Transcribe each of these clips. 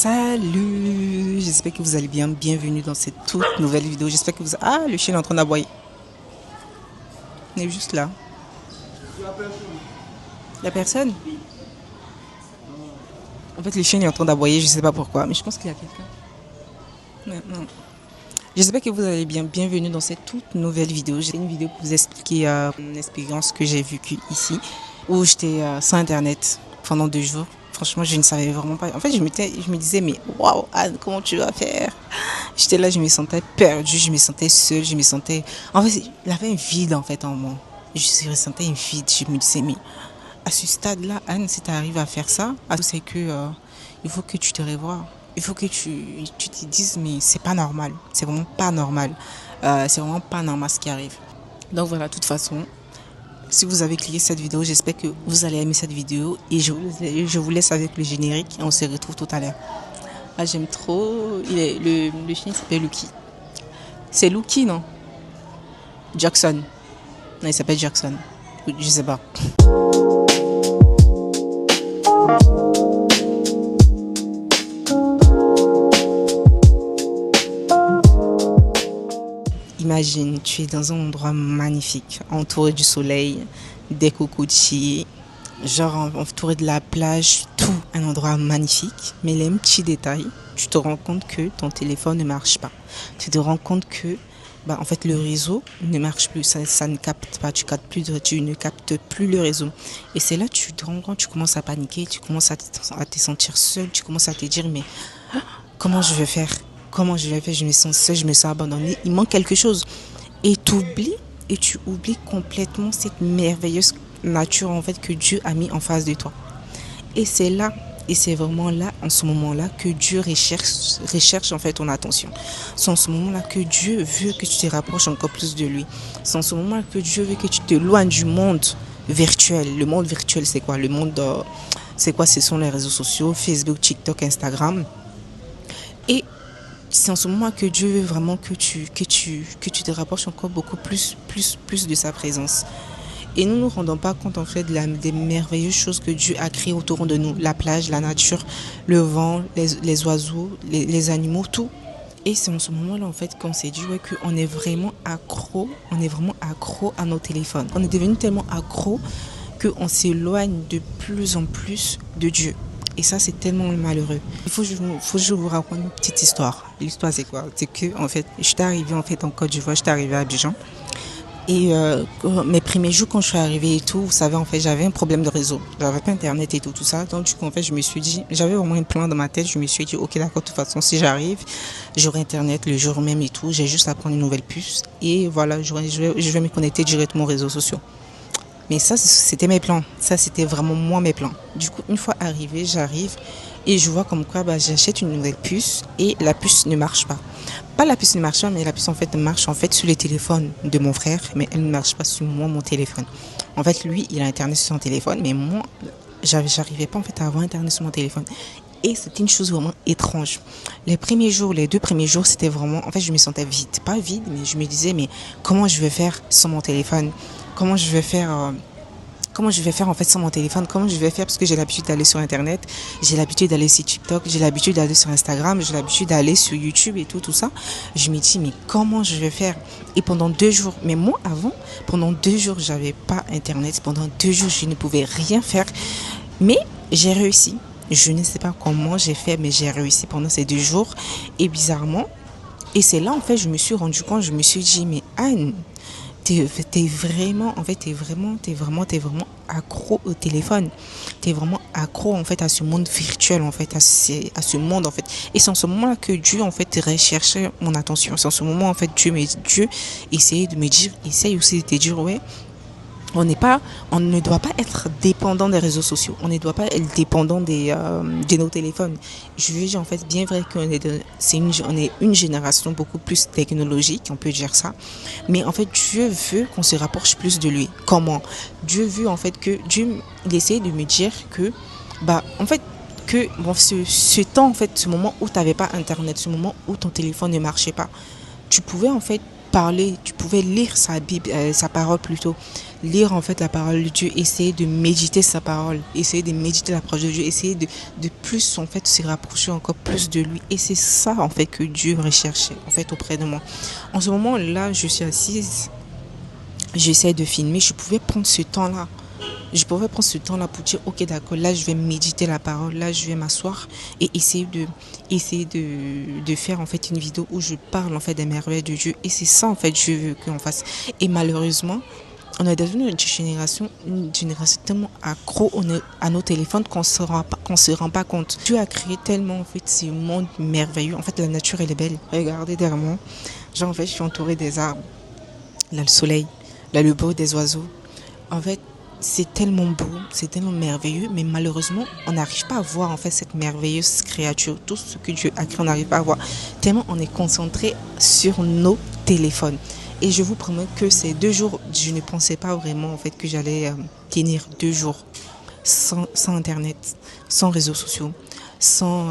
Salut, j'espère que vous allez bien. Bienvenue dans cette toute nouvelle vidéo. J'espère que vous... Ah, le chien est en train d'aboyer. Il est juste là. La personne? En fait, le chien est en train d'aboyer, je sais pas pourquoi, mais je pense qu'il y a quelqu'un. Non. J'espère que vous allez bien. Bienvenue dans cette toute nouvelle vidéo. J'ai une vidéo pour vous expliquer une expérience que j'ai vécue ici, où j'étais sans internet pendant 2 jours. Franchement, je ne savais vraiment pas. En fait, je me disais, mais waouh, Anne, comment tu vas faire? J'étais là, je me sentais perdue, je me sentais seule, je me sentais. En fait, il y avait un vide en fait en moi. Je ressentais un vide. Je me disais, mais à ce stade-là, Anne, si tu arrives à faire ça, c'est que il faut que tu te revoies. Il faut que tu te dises, mais c'est pas normal. C'est vraiment pas normal. C'est vraiment pas normal ce qui arrive. Donc voilà, de toute façon, si vous avez cliqué cette vidéo, j'espère que vous allez aimer cette vidéo. Et je vous laisse avec le générique et on se retrouve tout à l'heure. Ah, j'aime trop. Le chien s'appelle Lucky. C'est Lucky, non? Jackson. Non, il s'appelle Jackson. Je sais pas. Imagine, tu es dans un endroit magnifique, entouré du soleil, des cocotiers, genre entouré de la plage, tout un endroit magnifique. Mais les petits détails, tu te rends compte que ton téléphone ne marche pas. Tu te rends compte que en fait, le réseau ne marche plus, ça ne capte pas, tu ne captes plus le réseau. Et c'est là que tu te rends compte, tu commences à paniquer, tu commences à te sentir seul, tu commences à te dire, mais comment je vais faire? Comment je vais faire? Je me sens seule, je me sens abandonnée, il manque quelque chose. Et tu oublies complètement cette merveilleuse nature en fait que Dieu a mis en face de toi. Et c'est là, et c'est vraiment là, en ce moment-là, que Dieu recherche en fait ton attention. C'est en ce moment-là que Dieu veut que tu te rapproches encore plus de lui. C'est en ce moment-là que Dieu veut que tu t'éloignes du monde virtuel. Le monde virtuel, c'est quoi? Le monde, c'est quoi? Ce sont les réseaux sociaux, Facebook, TikTok, Instagram. Et c'est en ce moment que Dieu veut vraiment que tu te rapproches encore beaucoup plus de sa présence. Et nous ne nous rendons pas compte en fait des merveilleuses choses que Dieu a créées autour de nous. La plage, la nature, le vent, les oiseaux, les animaux, tout. Et c'est en ce moment-là en fait qu'on s'est dit qu'on est vraiment accro à nos téléphones. On est devenu tellement accro qu'on s'éloigne de plus en plus de Dieu. Et ça, c'est tellement malheureux. Il faut que je vous raconte une petite histoire. L'histoire, c'est quoi? C'est que, en fait, j'étais arrivée en Côte d'Ivoire, j'étais arrivée à Abidjan. Et mes premiers jours, quand je suis arrivée et tout, vous savez, en fait, j'avais un problème de réseau. J'avais pas internet et tout ça. Donc, du coup, en fait, je me suis dit, j'avais vraiment un plan dans ma tête. Je me suis dit, ok, d'accord, de toute façon, si j'arrive, j'aurai internet le jour même et tout. J'ai juste à prendre une nouvelle puce. Et voilà, je vais me connecter directement aux réseaux sociaux. Mais ça, c'était mes plans. Ça, c'était vraiment moi, mes plans. Du coup, une fois arrivée, j'arrive et je vois comme quoi j'achète une nouvelle puce et la puce ne marche pas. Pas la puce ne marche pas, mais la puce en fait marche en fait sur les téléphones de mon frère, mais elle ne marche pas sur moi, mon téléphone. En fait, lui, il a internet sur son téléphone, mais moi, j'arrivais pas en fait à avoir internet sur mon téléphone. Et c'était une chose vraiment étrange. Les 2 premiers jours, c'était vraiment... En fait, je me sentais vide. Pas vide, mais je me disais, mais comment je vais faire sans mon téléphone? Comment je vais faire en fait sans mon téléphone? Comment je vais faire? Parce que j'ai l'habitude d'aller sur Internet, j'ai l'habitude d'aller sur TikTok, j'ai l'habitude d'aller sur Instagram, j'ai l'habitude d'aller sur YouTube et tout ça. Je me dis, mais comment je vais faire? Et pendant 2 jours, mais moi avant, pendant 2 jours, j'avais pas Internet. Pendant 2 jours, je ne pouvais rien faire. Mais j'ai réussi. Je ne sais pas comment j'ai fait, mais j'ai réussi pendant ces 2 jours. Et bizarrement, et c'est là en fait, je me suis rendu compte, je me suis dit, mais Anne, t'es vraiment accro au téléphone. T'es vraiment accro en fait à ce monde virtuel en fait, à ce monde en fait. Et c'est en ce moment-là que Dieu en fait recherchait mon attention. C'est en ce moment en fait Dieu essayait de me dire, essaye aussi de te dire ouais. On ne doit pas être dépendant des réseaux sociaux. On ne doit pas être dépendant de nos téléphones. Je veux dire en fait bien vrai qu'on on est une génération beaucoup plus technologique, on peut dire ça. Mais en fait Dieu veut qu'on se rapproche plus de lui. Comment? Dieu veut en fait il essaie de me dire que en fait que ce temps en fait, ce moment où tu n'avais pas internet, ce moment où ton téléphone ne marchait pas, tu pouvais en fait parler, tu pouvais lire sa Bible, sa parole plutôt, lire en fait la parole de Dieu, essayer de méditer sa parole, essayer de méditer la parole de Dieu, essayer de plus en fait se rapprocher encore plus de lui. Et c'est ça en fait que Dieu recherchait en fait auprès de moi. En ce moment là, je suis assise, j'essaie de filmer, je pouvais prendre ce temps-là. Je pouvais prendre ce temps-là pour dire, ok, d'accord, là, je vais méditer la parole, là, je vais m'asseoir et essayer de faire, en fait, une vidéo où je parle, en fait, des merveilles de Dieu. Et c'est ça, en fait, je veux qu'on fasse. Et malheureusement, on est dans une génération tellement accro à nos téléphones qu'on se rend pas compte. Dieu a créé tellement, en fait, ce monde merveilleux. En fait, la nature, elle est belle. Regardez derrière moi. Genre, en fait, je suis entourée des arbres. Là, le soleil. Là, le beau des oiseaux. En fait, c'est tellement beau, c'est tellement merveilleux, mais malheureusement, on n'arrive pas à voir en fait cette merveilleuse créature, tout ce que Dieu a créé, on n'arrive pas à voir, tellement on est concentré sur nos téléphones. Et je vous promets que ces 2 jours, je ne pensais pas vraiment en fait que j'allais tenir 2 jours sans internet, sans réseaux sociaux, sans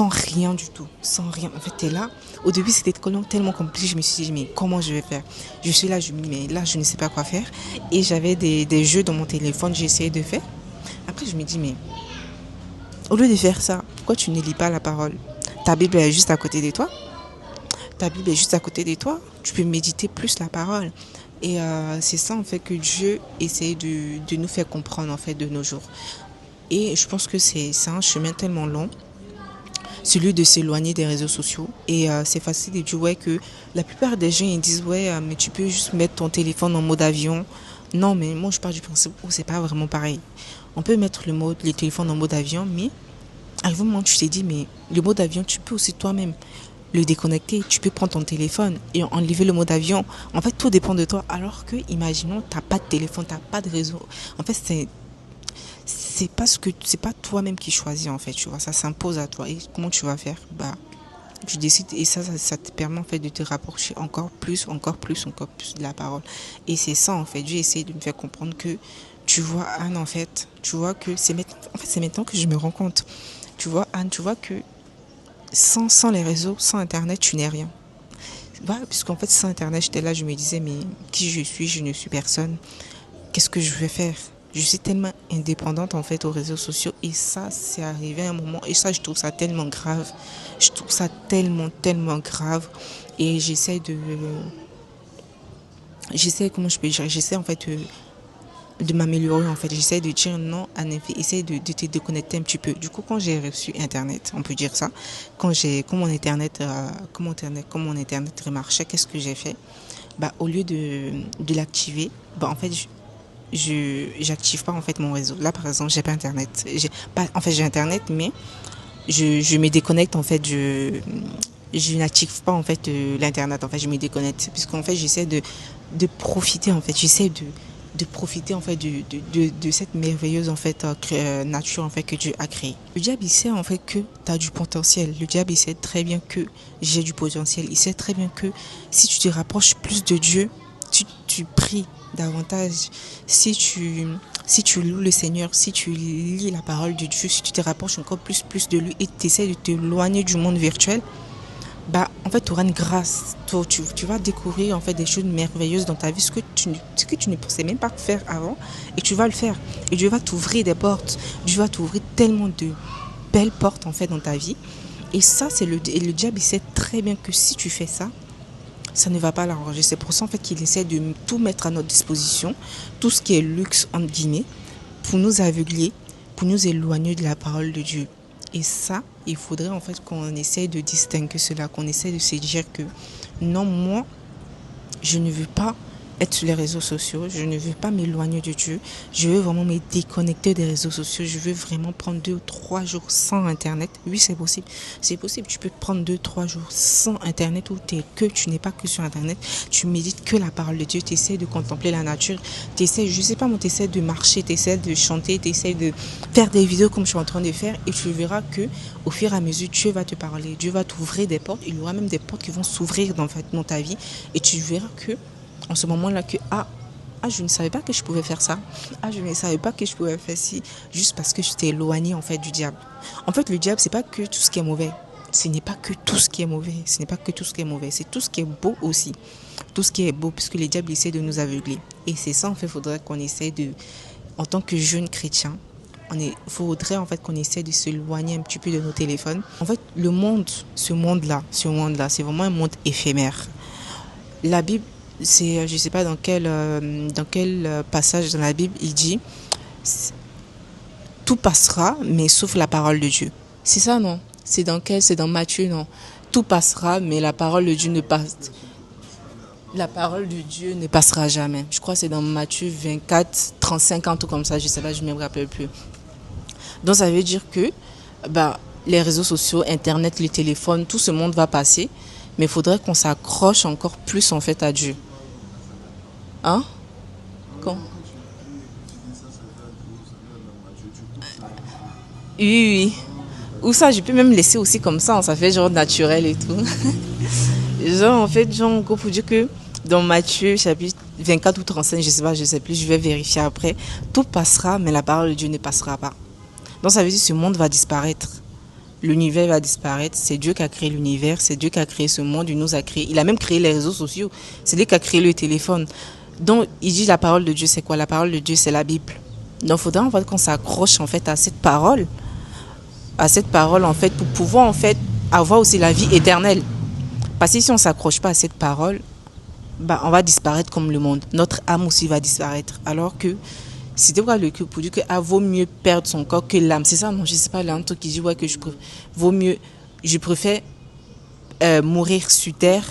rien du tout, sans rien. En fait, t'es là. Au début, c'était tellement compliqué. Je me suis dit, mais comment je vais faire? Je suis là, je me dis, mais là, je ne sais pas quoi faire. Et j'avais des jeux dans mon téléphone, j'ai essayé de faire. Après, je me dis, mais au lieu de faire ça, pourquoi tu ne lis pas la parole? Ta Bible est juste à côté de toi. Ta Bible est juste à côté de toi. Tu peux méditer plus la parole. Et c'est ça, en fait, que Dieu essaie de nous faire comprendre, en fait, de nos jours. Et je pense que c'est un chemin tellement long, celui de s'éloigner des réseaux sociaux. Et c'est facile de dire ouais, que la plupart des gens ils disent ouais, mais tu peux juste mettre ton téléphone en mode avion. Non, mais moi je pars du principe où c'est pas vraiment pareil. On peut mettre le téléphone en mode avion, mais à un moment tu t'es dit mais le mode avion tu peux aussi toi-même le déconnecter. Tu peux prendre ton téléphone et enlever le mode avion. En fait, tout dépend de toi. Alors que, imaginons, t'as pas de téléphone, t'as pas de réseau. En fait, c'est pas toi-même qui choisis en fait, tu vois, ça s'impose à toi. Et comment tu vas faire? Bah, tu décides et ça te permet en fait de te rapprocher encore plus, encore plus, encore plus de la parole. Et c'est ça en fait, Dieu essaie de me faire comprendre que tu vois Anne en fait, tu vois que c'est maintenant que je me rends compte. Tu vois Anne, tu vois que sans les réseaux, sans internet, tu n'es rien. Bah, puisqu'en fait sans internet, j'étais là, je me disais mais qui je suis, je ne suis personne. Qu'est-ce que je vais faire? Je suis tellement indépendante en fait aux réseaux sociaux et ça, c'est arrivé à un moment et ça, je trouve ça tellement grave. Je trouve ça tellement grave et comment je peux dire, j'essaie en fait de m'améliorer en fait. J'essaie de dire non, en effet, essaie de te déconnecter un petit peu. Du coup, quand j'ai reçu Internet, on peut dire ça, quand mon Internet remarchait, qu'est-ce que j'ai fait? Bah, au lieu de l'activer, bah, en fait, j'active pas en fait mon réseau. Là par exemple, j'ai pas internet. J'ai internet mais je me déconnecte en fait, je n'active pas en fait l'internet en fait, je me déconnecte puisqu'en fait j'essaie de profiter en fait, j'essaie de profiter en fait de cette merveilleuse en fait nature en fait que Dieu a créée. Le diable il sait en fait que tu as du potentiel. Le diable il sait très bien que j'ai du potentiel. Il sait très bien que si tu te rapproches plus de Dieu, tu pries davantage, si tu loues le Seigneur, si tu lis la parole de Dieu, si tu te rapproches encore plus de lui et tu essaies de t'éloigner du monde virtuel, bah en fait tu auras une grâce. Tu vas découvrir en fait des choses merveilleuses dans ta vie, ce que tu ne pensais même pas faire avant, et tu vas le faire. Et Dieu va t'ouvrir des portes. Dieu va t'ouvrir tellement de belles portes en fait dans ta vie. Et ça c'est et le diable il sait très bien que si tu fais ça, ça ne va pas l'arranger. C'est pour ça en fait qu'il essaie de tout mettre à notre disposition, tout ce qui est luxe entre guillemets, pour nous aveugler, pour nous éloigner de la parole de Dieu. Et ça, il faudrait en fait qu'on essaie de distinguer cela, qu'on essaie de se dire que non, moi, je ne veux pas être sur les réseaux sociaux, je ne veux pas m'éloigner de Dieu, je veux vraiment me déconnecter des réseaux sociaux, je veux vraiment prendre 2 ou 3 jours sans internet. Oui, c'est possible, tu peux prendre 2 ou 3 jours sans internet où tu n'es pas que sur internet, tu médites que la parole de Dieu, tu essaies de contempler la nature, tu essaies, je sais pas moi, tu essaies de marcher, tu essaies de chanter, tu essaies de faire des vidéos comme je suis en train de faire, et tu verras que au fur et à mesure, Dieu va te parler, Dieu va t'ouvrir des portes, il y aura même des portes qui vont s'ouvrir dans ta vie, et tu verras que en ce moment-là que je ne savais pas que je pouvais faire ça. Je ne savais pas que je pouvais faire ci, juste parce que je t'ai éloigné en fait du diable. En fait, le diable, c'est pas que tout ce qui est mauvais. ce n'est pas que tout ce qui est mauvais. Ce n'est pas que tout ce qui est mauvais. C'est tout ce qui est beau aussi. Tout ce qui est beau, puisque le diable essaie de nous aveugler. Et c'est ça, en fait, il faudrait qu'on essaie de, en tant que jeune chrétien, il faudrait en fait qu'on essaie de s'éloigner un petit peu de nos téléphones. En fait, le monde, ce monde-là, c'est vraiment un monde éphémère. La Bible, c'est, je ne sais pas dans quel passage dans la Bible, il dit, tout passera, mais sauf la parole de Dieu. C'est ça, non? C'est dans Matthieu, non? Tout passera, mais la parole de Dieu ne passe. La parole de Dieu ne passera jamais. Je crois que c'est dans Matthieu 24, 35, un truc comme ça, je ne sais pas, je ne me rappelle plus. Donc ça veut dire que les réseaux sociaux, Internet, les téléphones, tout ce monde va passer, mais il faudrait qu'on s'accroche encore plus en fait à Dieu. Hein? Quand? Oui, oui. Ou ça, je peux même laisser aussi comme ça fait genre naturel et tout. Genre en fait, genre pour dire que dans Matthieu chapitre 24 ou 35, je sais plus, je vais vérifier après, tout passera, mais la parole de Dieu ne passera pas. Donc ça veut dire que ce monde va disparaître. L'univers va disparaître. C'est Dieu qui a créé l'univers. C'est Dieu qui a créé ce monde. Il nous a créé. Il a même créé les réseaux sociaux. C'est lui qui a créé le téléphone. Donc il dit la parole de Dieu, c'est quoi? La parole de Dieu, c'est la Bible. Donc il faudra en fait qu'on s'accroche en fait à cette parole. À cette parole en fait pour pouvoir en fait avoir aussi la vie éternelle. Parce que si on ne s'accroche pas à cette parole, on va disparaître comme le monde. Notre âme aussi va disparaître. Alors que c'était quoi le cul pour dire que vaut mieux perdre son corps que l'âme. C'est ça, non, je sais pas, là, un truc qui dit ouais, que vaut mieux, je préfère mourir sur terre.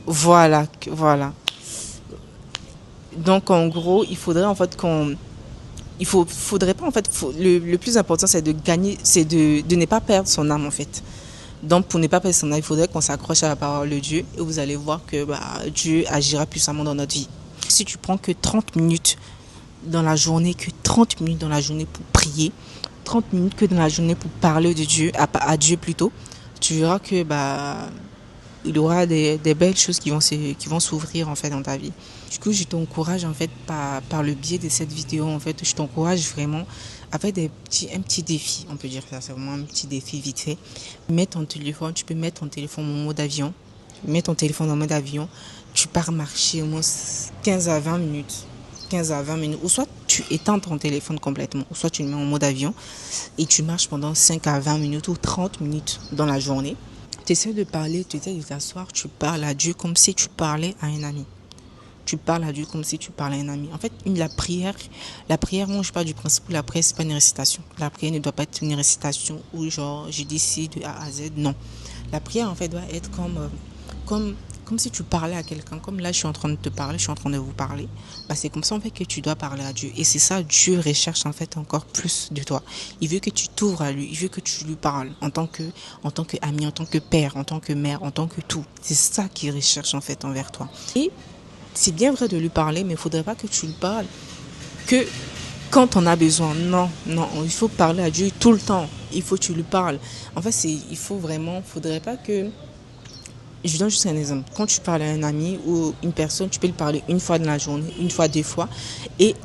Voilà, voilà. Donc en gros, il faudrait en fait faudrait pas en fait, le plus important c'est de gagner, c'est de ne pas perdre son âme en fait. Donc pour ne pas perdre son âme, il faudrait qu'on s'accroche à la parole de Dieu et vous allez voir que Dieu agira puissamment dans notre vie. Si tu prends que 30 minutes dans la journée, pour prier, 30 minutes que dans la journée pour parler de Dieu, à Dieu plutôt, tu verras que il y aura des belles choses qui vont s'ouvrir en fait dans ta vie. Du coup, je t'encourage en fait par le biais de cette vidéo en fait, je t'encourage vraiment avec un petit défi, on peut dire ça, c'est vraiment un petit défi vite fait. Tu peux mettre ton téléphone en mode avion. Mets ton téléphone en mode avion, tu pars marcher au moins 15 à 20 minutes. 15 à 20 minutes. Ou soit tu éteins ton téléphone complètement, ou soit tu le mets en mode avion et tu marches pendant 5 à 20 minutes ou 30 minutes dans la journée. Tu essaies de parler, tu essaies de t'asseoir, tu parles à Dieu comme si tu parlais à un ami. Tu parles à Dieu comme si tu parlais à un ami. En fait, la prière, moi je parle du principe où la prière, c'est pas une récitation. La prière ne doit pas être une récitation où genre je dis ci de A à Z. Non. La prière en fait doit être comme si tu parlais à quelqu'un. Comme là, je suis en train de te parler, je suis en train de vous parler. C'est comme ça en fait que tu dois parler à Dieu. Et c'est ça, Dieu recherche en fait encore plus de toi. Il veut que tu t'ouvres à lui. Il veut que tu lui parles en tant que ami, en tant que père, en tant que mère, en tant que tout. C'est ça qu'il recherche en fait envers toi. Et c'est bien vrai de lui parler, mais il ne faudrait pas que tu lui parles que quand on a besoin. Non, il faut parler à Dieu tout le temps. Il faut que tu lui parles. En fait, faudrait pas que... Je donne juste un exemple. Quand tu parles à un ami ou une personne, tu peux lui parler une fois dans la journée, une fois, 2 fois. Et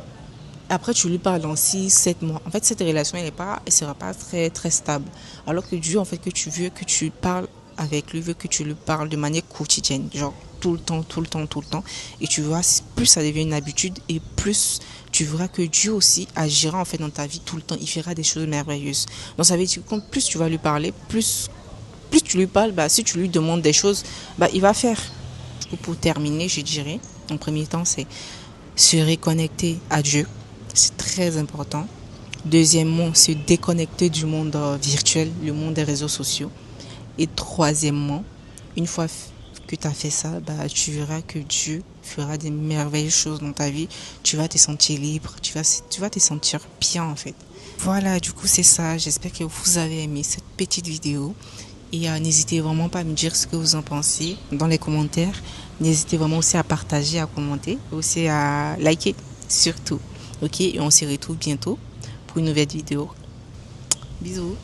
après, tu lui parles dans 6, 7 mois. En fait, cette relation, elle sera pas très, très stable. Alors que Dieu, en fait, que tu veux que tu parles avec lui, veut que tu lui parles de manière quotidienne. Genre, tout le temps. Et tu vois, plus ça devient une habitude et plus tu verras que Dieu aussi agira en fait dans ta vie tout le temps. Il fera des choses merveilleuses. Donc, ça veut dire que plus tu vas lui parler, plus tu lui parles, si tu lui demandes des choses, il va faire. Pour terminer, je dirais, en premier temps, c'est se reconnecter à Dieu. C'est très important. Deuxièmement, se déconnecter du monde virtuel, le monde des réseaux sociaux. Et troisièmement, une fois que tu as fait ça, tu verras que Dieu fera des merveilleuses choses dans ta vie. Tu vas te sentir libre, tu vas te sentir bien en fait. Voilà, du coup c'est ça. J'espère que vous avez aimé cette petite vidéo. Et n'hésitez vraiment pas à me dire ce que vous en pensez dans les commentaires. N'hésitez vraiment aussi à partager, à commenter, aussi à liker surtout. Ok, et on se retrouve bientôt pour une nouvelle vidéo. Bisous.